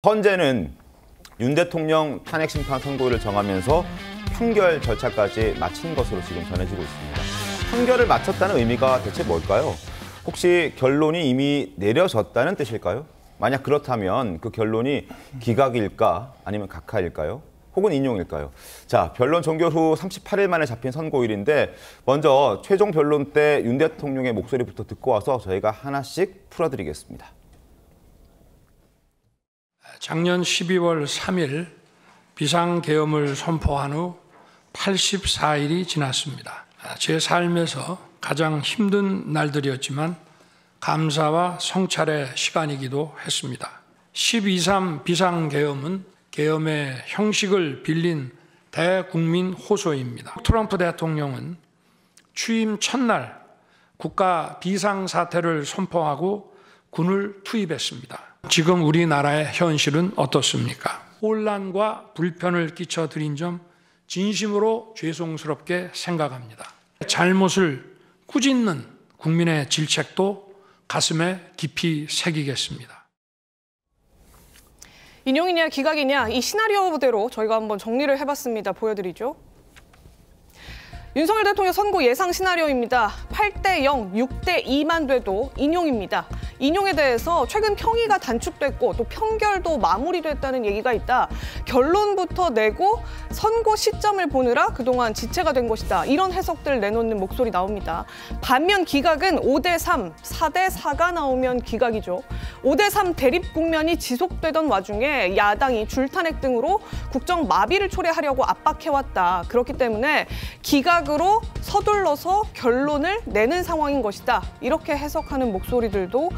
헌재는 윤 대통령 탄핵 심판 선고를 정하면서 판결 절차까지 마친 것으로 지금 전해지고 있습니다. 판결을 마쳤다는 의미가 대체 뭘까요? 혹시 결론이 이미 내려졌다는 뜻일까요? 만약 그렇다면 그 결론이 기각일까 아니면 각하일까요? 혹은 인용일까요? 자, 변론 종결 후 38일 만에 잡힌 선고일인데 먼저 최종 변론 때 윤 대통령의 목소리부터 듣고 와서 저희가 하나씩 풀어드리겠습니다. 작년 12월 3일 비상계엄을 선포한 후 84일이 지났습니다. 제 삶에서 가장 힘든 날들이었지만 감사와 성찰의 시간이기도 했습니다. 12.3 비상계엄은 계엄의 형식을 빌린 대국민 호소입니다. 트럼프 대통령은 취임 첫날 국가 비상사태를 선포하고 군을 투입했습니다. 지금 우리나라의 현실은 어떻습니까? 혼란과 불편을 끼쳐드린 점 진심으로 죄송스럽게 생각합니다. 잘못을 꾸짖는 국민의 질책도 가슴에 깊이 새기겠습니다. 인용이냐 기각이냐 이 시나리오대로 저희가 한번 정리를 해봤습니다. 보여드리죠. 윤석열 대통령 선고 예상 시나리오입니다. 8대0, 6대2만 돼도 인용입니다. 인용에 대해서 최근 평의가 단축됐고 또 판결도 마무리됐다는 얘기가 있다. 결론부터 내고 선고 시점을 보느라 그동안 지체가 된 것이다. 이런 해석들 내놓는 목소리 나옵니다. 반면 기각은 5대3, 4대4가 나오면 기각이죠. 5대3 대립 국면이 지속되던 와중에 야당이 줄탄핵 등으로 국정 마비를 초래하려고 압박해왔다. 그렇기 때문에 기각으로 서둘러서 결론을 내는 상황인 것이다. 이렇게 해석하는 목소리들도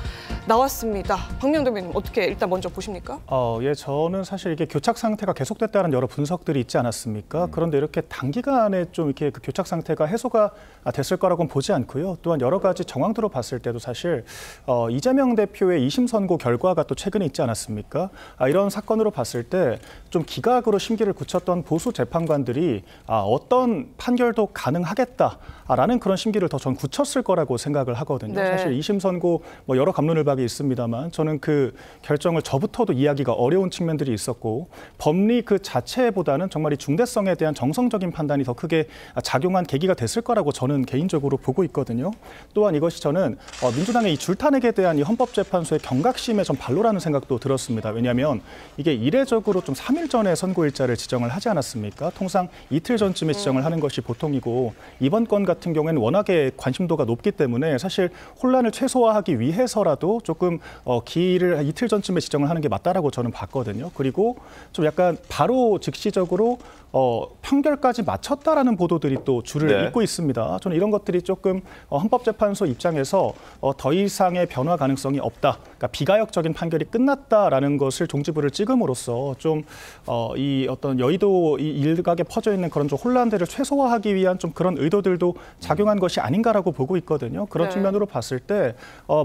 나왔습니다. 박미영 대변인 어떻게 일단 먼저 보십니까? 예, 저는 사실 이게 교착 상태가 계속됐다는 여러 분석들이 있지 않았습니까? 그런데 이렇게 단기간에 좀 이렇게 그 교착 상태가 해소가 됐을 거라고는 보지 않고요. 또한 여러 가지 정황들로 봤을 때도 사실 이재명 대표의 2심 선고 결과가 또 최근에 있지 않았습니까? 이런 사건으로 봤을 때 좀 기각으로 심기를 굳혔던 보수 재판관들이 어떤 판결도 가능하겠다라는 그런 심기를 더 전 굳혔을 거라고 생각을 하거든요. 네. 사실 2심 선고 뭐 여러 갑론을박이 있습니다만 저는 그 결정을 저부터도 이해하기가 어려운 측면들이 있었고 법리 그 자체보다는 정말 이 중대성에 대한 정성적인 판단이 더 크게 작용한 계기가 됐을 거라고 저는 개인적으로 보고 있거든요. 또한 이것이 저는 민주당의 이 줄탄핵에 대한 이 헌법재판소의 경각심의 좀 발로라는 생각도 들었습니다. 왜냐하면 이게 이례적으로 좀 3일 전에 선고일자를 지정을 하지 않았습니까? 통상 이틀 전쯤에 지정을 하는 것이 보통이고 이번 건 같은 경우에는 워낙에 관심도가 높기 때문에 사실 혼란을 최소화하기 위해서라도 조금 기일을 이틀 전쯤에 지정을 하는 게 맞다라고 저는 봤거든요. 그리고 좀 약간 바로 즉시적으로 판결까지 마쳤다라는 보도들이 또 줄을 잇고 있습니다. 저는 이런 것들이 조금 헌법재판소 입장에서 더 이상의 변화 가능성이 없다. 그러니까 비가역적인 판결이 끝났다라는 것을 종지부를 찍음으로써 좀 이 어떤 여의도 이 일각에 퍼져 있는 그런 좀 혼란들을 최소화하기 위한 좀 그런 의도들도 작용한 것이 아닌가라고 보고 있거든요. 그런 측면으로 봤을 때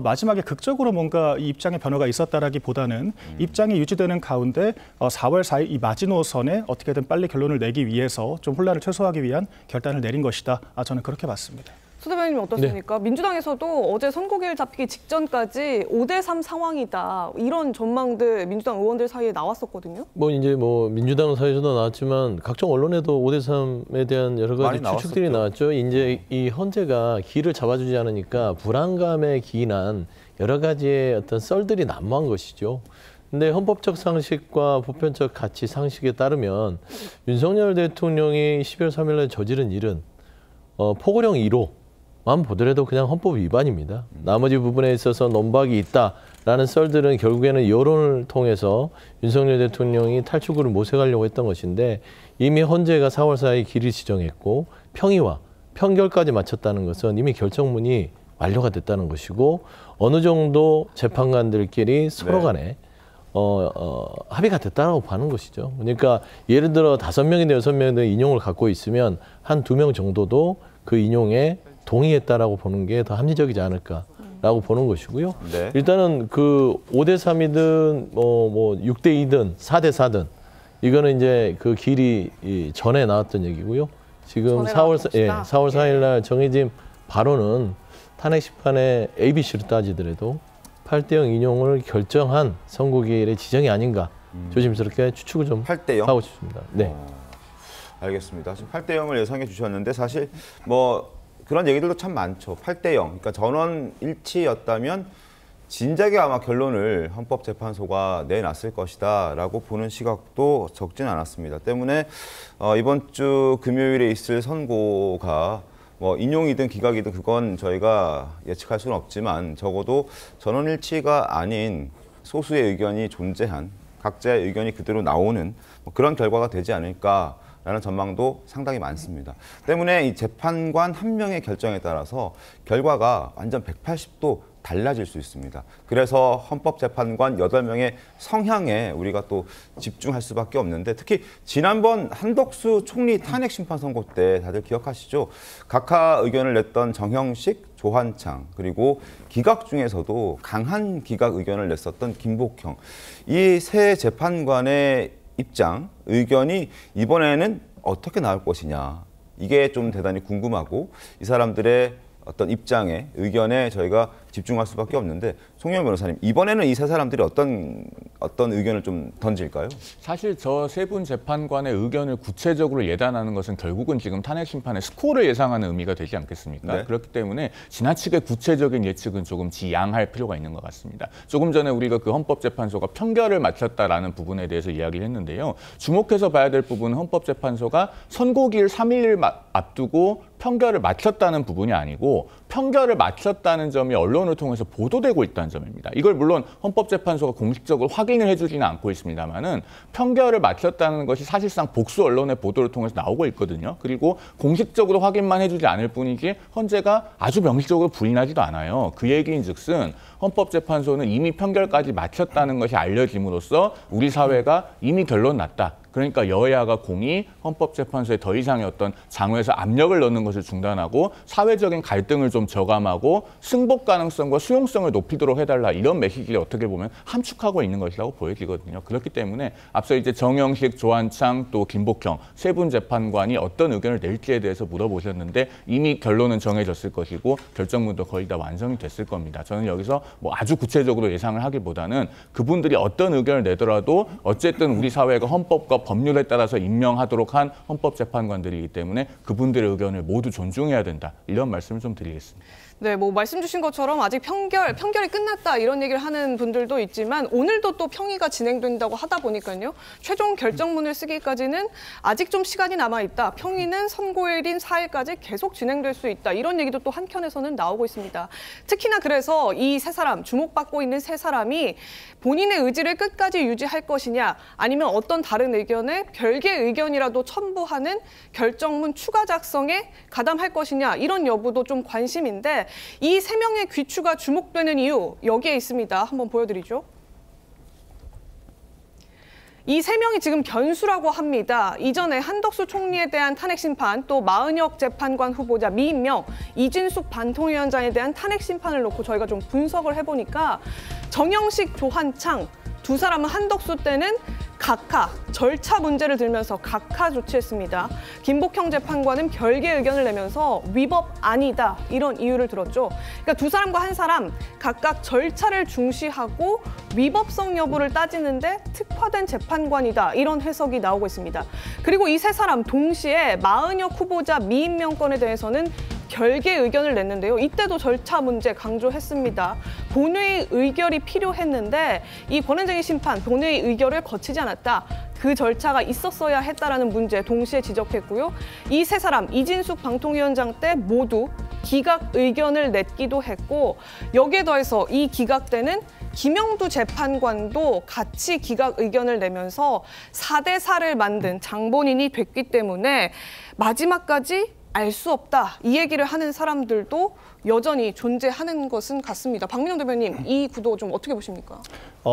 마지막에 극적으로 뭔가 이 입장의 변화가 있었다라기보다는 입장이 유지되는 가운데 4월 4일 이 마지노선에 어떻게든 빨리 결론을 내기 위해서 좀 혼란을 최소화하기 위한 결단을 내린 것이다. 저는 그렇게 봤습니다. 수 대변인님 어떻습니까? 네. 민주당에서도 어제 선고일 잡히기 직전까지 5대3 상황이다. 이런 전망들 민주당 의원들 사이에 나왔었거든요. 민주당 사이에서도 나왔지만 각종 언론에도 5대3에 대한 여러 가지 추측들이 나왔죠. 이제 이 헌재가 기를 잡아주지 않으니까 불안감에 기인한 여러 가지의 어떤 썰들이 난무한 것이죠. 근데 헌법적 상식과 보편적 가치 상식에 따르면 윤석열 대통령이 12월 3일 날 저지른 일은 포고령 1호만 보더라도 그냥 헌법 위반입니다. 나머지 부분에 있어서 논박이 있다라는 썰들은 결국에는 여론을 통해서 윤석열 대통령이 탈출구를 모색하려고 했던 것인데 이미 헌재가 4월 4일 길을 지정했고 평의와 판결까지 마쳤다는 것은 이미 결정문이 완료가 됐다는 것이고 어느 정도 재판관들끼리 서로 간에 합의가 됐다라고 보는 것이죠. 그러니까 예를 들어 5명이든 6명이든 인용을 갖고 있으면 한 2명 정도도 그 인용에 동의했다라고 보는 게 더 합리적이지 않을까라고 보는 것이고요. 네. 일단은 그 5대3이든 6대2든 4대4든 이거는 이제 그 길이 전에 나왔던 얘기고요. 지금 4월 4일 날 정해진 바로는 탄핵 심판의 ABC로 따지더라도 8대0 인용을 결정한 선고기일의 지정이 아닌가 조심스럽게 추측을 좀 8대 0? 하고 싶습니다. 네. 알겠습니다. 지금 8대 0을 예상해 주셨는데 사실 뭐 그런 얘기들도 참 많죠. 8대 0. 그러니까 전원 일치였다면 진작에 아마 결론을 헌법재판소가 내놨을 것이다라고 보는 시각도 적진 않았습니다. 때문에 이번 주 금요일에 있을 선고가 뭐 인용이든 기각이든 그건 저희가 예측할 수는 없지만 적어도 전원 일치가 아닌 소수의 의견이 존재한 각자의 의견이 그대로 나오는 뭐 그런 결과가 되지 않을까라는 전망도 상당히 많습니다. 때문에 이 재판관 한 명의 결정에 따라서 결과가 완전 180도 달라질 수 있습니다. 그래서 헌법재판관 8명의 성향에 우리가 또 집중할 수밖에 없는데 특히 지난번 한덕수 총리 탄핵 심판 선고 때 다들 기억하시죠? 각하 의견을 냈던 정형식, 조한창 그리고 기각 중에서도 강한 기각 의견을 냈었던 김복형 이 세 재판관의 입장, 의견이 이번에는 어떻게 나올 것이냐 이게 좀 대단히 궁금하고 이 사람들의 어떤 입장에 의견에 저희가 집중할 수밖에 없는데 송영 변호사님 이번에는 이 세 사람들이 어떤 의견을 좀 던질까요? 사실 저 세 분 재판관의 의견을 구체적으로 예단하는 것은 결국은 지금 탄핵 심판의 스코어를 예상하는 의미가 되지 않겠습니까? 네. 그렇기 때문에 지나치게 구체적인 예측은 조금 지양할 필요가 있는 것 같습니다. 조금 전에 우리가 그 헌법재판소가 편결을 마쳤다라는 부분에 대해서 이야기를 했는데요. 주목해서 봐야 될 부분은 헌법재판소가 선고기일 3일을 앞두고 편결을 마쳤다는 부분이 아니고 편결을 마쳤다는 점이 언론을 통해서 보도되고 있다는 점입니다. 이걸 물론 헌법재판소가 공식적으로 확인을 해주지는 않고 있습니다만은 편결을 마쳤다는 것이 사실상 복수 언론의 보도를 통해서 나오고 있거든요. 그리고 공식적으로 확인만 해주지 않을 뿐이지 헌재가 아주 명시적으로 부인하지도 않아요. 그 얘기인즉슨 헌법재판소는 이미 편결까지 마쳤다는 것이 알려짐으로써 우리 사회가 이미 결론 났다. 그러니까 여야가 공히 헌법재판소에 더 이상의 어떤 장외에서 압력을 넣는 것을 중단하고 사회적인 갈등을 좀 저감하고 승복 가능성과 수용성을 높이도록 해달라 이런 메시지를 어떻게 보면 함축하고 있는 것이라고 보여지거든요. 그렇기 때문에 앞서 이제 정형식, 조한창 또 김복형 세 분 재판관이 어떤 의견을 낼지에 대해서 물어보셨는데 이미 결론은 정해졌을 것이고 결정문도 거의 다 완성이 됐을 겁니다. 저는 여기서 뭐 아주 구체적으로 예상을 하기보다는 그분들이 어떤 의견을 내더라도 어쨌든 우리 사회가 헌법과 법률에 따라서 임명하도록 한 헌법재판관들이기 때문에 그분들의 의견을 모두 존중해야 된다. 이런 말씀을 좀 드리겠습니다. 네, 뭐 말씀 주신 것처럼 아직 편결이 끝났다 이런 얘기를 하는 분들도 있지만 오늘도 또 평의가 진행된다고 하다 보니까요. 최종 결정문을 쓰기까지는 아직 좀 시간이 남아있다. 평의는 선고일인 4일까지 계속 진행될 수 있다. 이런 얘기도 또 한켠에서는 나오고 있습니다. 특히나 그래서 이 세 사람, 주목받고 있는 세 사람이 본인의 의지를 끝까지 유지할 것이냐 아니면 어떤 다른 의견에 별개의 의견이라도 첨부하는 결정문 추가 작성에 가담할 것이냐 이런 여부도 좀 관심인데 이 세 명의 귀추가 주목되는 이유 여기에 있습니다. 한번 보여드리죠. 이 세 명이 지금 변수라고 합니다. 이전에 한덕수 총리에 대한 탄핵 심판, 또 마은혁 재판관 후보자 미임명, 이진숙 반통위원장에 대한 탄핵 심판을 놓고 저희가 좀 분석을 해보니까 정형식, 조한창 두 사람은 한덕수 때는 각하, 절차 문제를 들면서 각하 조치했습니다. 김복형 재판관은 별개의 의견을 내면서 위법 아니다 이런 이유를 들었죠. 그러니까 두 사람과 한 사람 각각 절차를 중시하고 위법성 여부를 따지는데 특화된 재판관이다 이런 해석이 나오고 있습니다. 그리고 이 세 사람 동시에 마은혁 후보자 미임명 건에 대해서는 별개의 의견을 냈는데요. 이때도 절차 문제 강조했습니다. 본회의 의결이 필요했는데 이 권한쟁의 심판, 본회의 의결을 거치지 않았다. 그 절차가 있었어야 했다라는 문제 동시에 지적했고요. 이 세 사람, 이진숙 방통위원장 때 모두 기각 의견을 냈기도 했고 여기에 더해서 이 기각 때는 김영두 재판관도 같이 기각 의견을 내면서 4대 4를 만든 장본인이 됐기 때문에 마지막까지 알 수 없다. 이 얘기를 하는 사람들도 여전히 존재하는 것은 같습니다. 박민영 대변인, 이 구도 좀 어떻게 보십니까?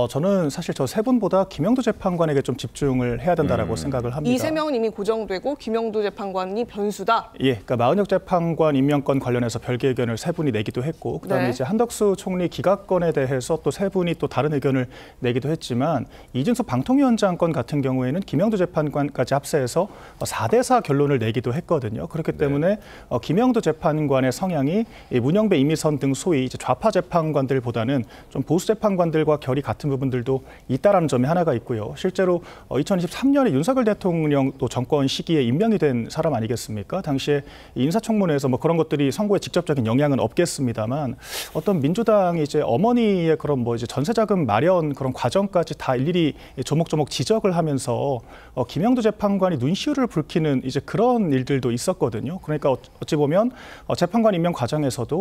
저는 사실 저 세 분보다 김영두 재판관에게 좀 집중을 해야 된다라고 생각을 합니다. 이 세 명은 이미 고정되고 김영두 재판관이 변수다. 예, 그러니까 마은혁 재판관 임명권 관련해서 별개 의견을 세 분이 내기도 했고, 그다음에 네. 이제 한덕수 총리 기각건에 대해서 또 세 분이 또 다른 의견을 내기도 했지만 이진숙 방통위원장 건 같은 경우에는 김영두 재판관까지 합세해서 4대 4 결론을 내기도 했거든요. 그렇기 때문에 김영두 재판관의 성향이 문영배, 이미선 등 소위 이제 좌파 재판관들보다는 좀 보수 재판관들과 결이 같은 부분들도 있다라는 점이 하나가 있고요. 실제로 2023년에 윤석열 대통령 또 정권 시기에 임명이 된 사람 아니겠습니까? 당시에 인사청문회에서 뭐 그런 것들이 선거에 직접적인 영향은 없겠습니다만 어떤 민주당이 이제 어머니의 그런 뭐 이제 전세자금 마련 그런 과정까지 다 일일이 조목조목 지적을 하면서 김영도 재판관이 눈시울을 붉히는 이제 그런 일들도 있었거든요. 그러니까 어찌 보면 재판관 임명 과정에서도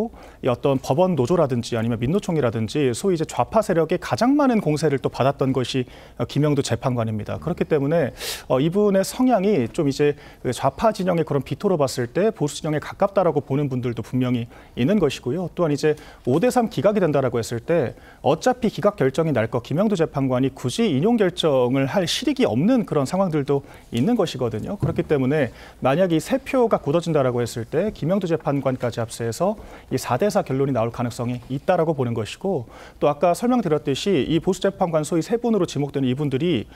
이 어떤 법원 노조라든지 아니면 민노총이라든지 소위 이제 좌파 세력의 가장 많은 공세를 또 받았던 것이 김영도 재판관입니다. 그렇기 때문에 이분의 성향이 좀 이제 좌파 진영의 그런 비토로 봤을 때 보수 진영에 가깝다라고 보는 분들도 분명히 있는 것이고요. 또한 이제 5대3 기각이 된다라고 했을 때 어차피 기각 결정이 날 거 김영도 재판관이 굳이 인용 결정을 할 실익이 없는 그런 상황들도 있는 것이거든요. 그렇기 때문에 만약 이 세 표가 굳어진다라고 했을 때 김영도 재판관까지 합세해서 이 4대4 결론이 나올 가능성이 있다라고 보는 것이고 또 아까 설명드렸듯이 이 보수 재판관 소위 세 분으로 지목되는 이분들이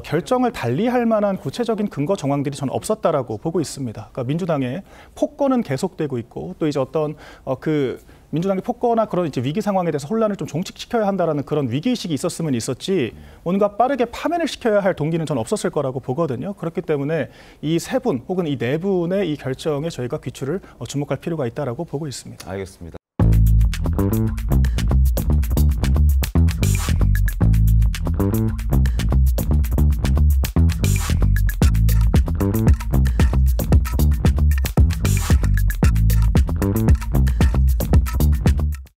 결정을 달리할 만한 구체적인 근거 정황들이 저는 없었다라고 보고 있습니다. 그러니까 민주당의 폭거는 계속되고 있고 또 이제 어떤 민주당의 폭거나 그런 이제 위기 상황에 대해서 혼란을 좀 종식시켜야 한다라는 그런 위기의식이 있었으면 있었지 뭔가 빠르게 파면을 시켜야 할 동기는 전 없었을 거라고 보거든요. 그렇기 때문에 이 세 분 혹은 이 네 분의 이 결정에 저희가 귀추를 주목할 필요가 있다라고 보고 있습니다. 알겠습니다.